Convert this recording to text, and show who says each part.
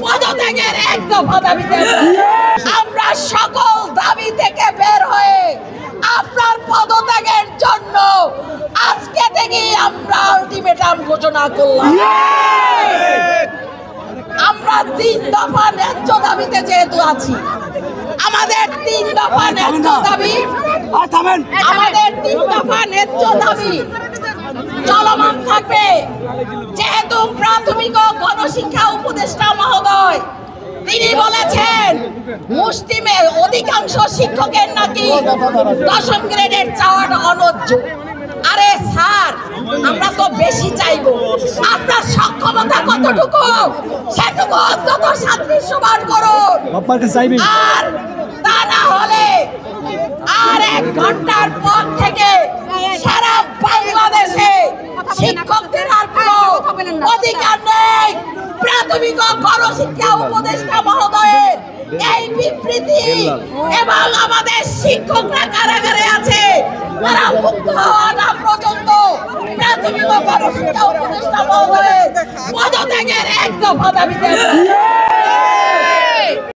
Speaker 1: পদত্যাগের এক দফা দাবিতে আমরা সকল দাবি থেকে বের হয়ে আপনার পদত্যাগের জন্য আজকে থেকেই আমরা আলটিমেটাম ঘোষণা করলাম। আমরা 3 দফা ন্যায্য দাবিতে যেহেতু আছি, আমাদের 3 দফা ন্যায্য দাবি, আমাদের 3 দফা ন্যায্য দাবি চলমান থাকবে। যেহেতু প্রাথমিক ও গণশিক্ষা উপদেষ্টা মহোদয় তিনি বলেছেন মুসলিমের অধিকাংশ শিক্ষকের নাকি 10ম গ্রেডের চাওয়াটা অন্যায্য। আরে স্যার, আমরা তো বেশি চাইবো, আপনার সক্ষমতা কতটুকু সেটুকু অন্তত সাদৃশ্যমান করুন। আর তা না হলে আর 1 ঘন্টার পর থেকে সারা বাংলাদেশে শিক্ষকদের আর কোনো অধিকার নেই। প্রাথমিক ও গণশিক্ষা উপদেষ্টা মহোদয়ের এই বিবৃতি এবং আমাদের শিক্ষকরা কারাগারে আছে, তারা মুক্ত হওয়া না পর্যন্ত প্রাথমিক ও গণশিক্ষা উপদেষ্টা মহোদয়ের পদত্যাগের এক দফা দাবিতে